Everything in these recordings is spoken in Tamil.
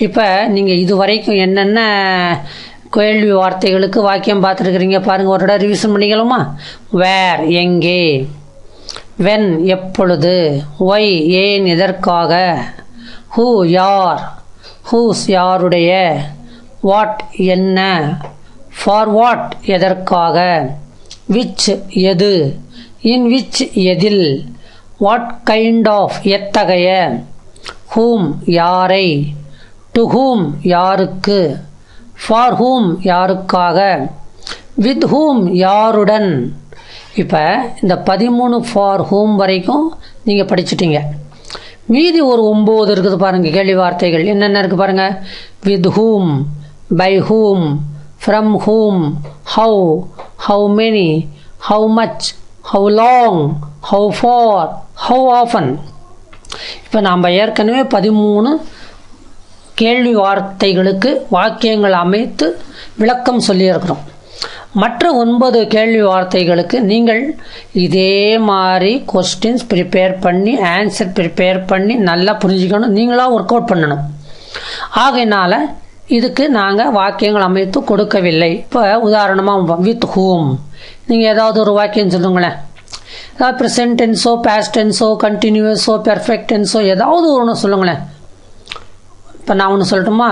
இப்போ நீங்கள் இது வரைக்கும் என்னென்ன கேள்வி வார்த்தைகளுக்கு வாக்கியம் பார்த்துருக்குறீங்க பாருங்கள், ஒரு இடம் ரிவிஷன் பண்ணிக்கலாமா? வேர் எங்கே, வென் எப்பொழுது, ஒய் ஏன் எதற்காக, ஹூ யார், ஹூஸ் யாருடைய, வாட் என்ன, ஃபார் வாட் எதற்காக, விச் எது, இன் விச் எதில், வாட் கைண்ட் ஆஃப் எத்தகைய, ஹூம் யாரை, டு ஹூம் யாருக்கு, ஃபார் ஹூம் யாருக்காக, வித் ஹூம் யாருடன். இப்போ இந்த 13 ஃபார் ஹூம் வரைக்கும் நீங்கள் படிச்சுட்டீங்க. மீதி ஒரு 9 இருக்குது பாருங்கள் கேள்வி வார்த்தைகள். என்னென்ன இருக்குது பாருங்கள். With whom, by whom, from whom, how, how many, how much, how long, how far, how often. இப்போ நாம் ஏற்கனவே 13 கேள்வி வார்த்தைகளுக்கு வாக்கியங்கள் அமைத்து விளக்கம் சொல்லியிருக்கிறோம். மற்ற 9 கேள்வி வார்த்தைகளுக்கு நீங்கள் இதே மாதிரி கொஸ்டின்ஸ் ப்ரிப்பேர் பண்ணி ஆன்சர் ப்ரிப்பேர் பண்ணி நல்லா புரிஞ்சுக்கணும், நீங்களாக ஒர்க் அவுட் பண்ணணும். ஆகையினால இதுக்கு நாங்கள் வாக்கியங்கள் அமைத்து கொடுக்கவில்லை. இப்போ உதாரணமாக வித் ஹூம் நீங்கள் ஏதாவது ஒரு வாக்கியம் சொல்லுங்களேன். ஏதாவது ப்ரெசன்ட் டென்ஸோ, பாஸ்ட் டென்ஸோ, கண்டினியூஸோ, பெர்ஃபெக்ட் டென்ஸோ ஏதாவது ஒன்று சொல்லுங்களேன். இப்போ நான் ஒன்று சொல்லட்டுமா?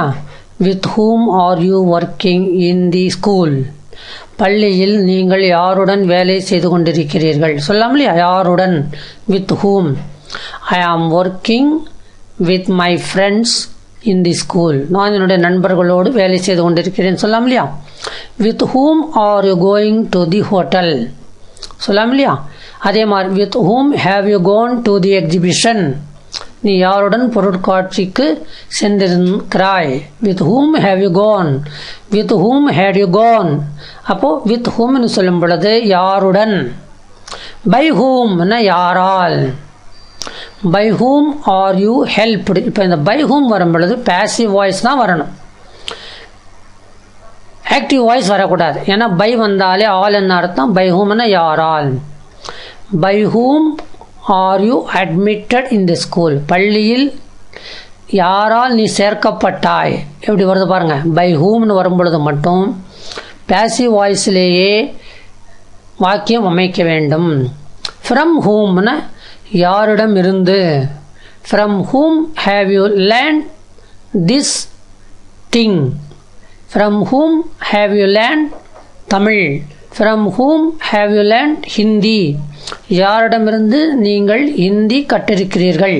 With whom are you working in the school. பள்ளியில் நீங்கள் யாருடன் வேலை செய்து கொண்டிருக்கிறீர்கள் சொல்லலாம் இல்லையா? யாருடன், with whom. I am working with my friends in the school. நான் என்னுடைய நண்பர்களோடு வேலை செய்து கொண்டிருக்கிறேன் சொல்லலாம் இல்லையா? With whom are you going to the hotel சொல்லலாம் இல்லையா? அதே மாதிரி with whom have you gone to the exhibition. நீ யாருடன் பொருட்காட்சிக்கு சென்றிருக்கிறாய். With whom have you gone, with whom had you gone. அப்போது வித் ஹூம்னு சொல்லும் பொழுது யாருடன். பை ஹூம்னா யாரால். By whom are you helped. இப்போ இந்த பை ஹூம் வரும் பொழுது பேசிவ் வாய்ஸ் தான் வரணும், ஆக்டிவ் வாய்ஸ் வரக்கூடாது. ஏன்னா பை வந்தாலே ஆல் என்ன அர்த்தம்? பை ஹூம்னா யாரால். By whom are you admitted in the school. பள்ளியில் யாரால் நீ சேர்க்கப்பட்டாய். எப்படி வருது பாருங்கள். பை ஹூம்னு வரும்பொழுது மட்டும் பேசிவ் வாய்ஸ்லேயே வாக்கியம் அமைக்க வேண்டும். ஃப்ரம் ஹூம்னா யாரிடம் இருந்து. From whom have you learn this thing. From whom have you learn Tamil. From whom have you learn Hindi. யாரிடமிருந்து நீங்கள் ஹிந்தி கற்றிருக்கிறீர்கள்.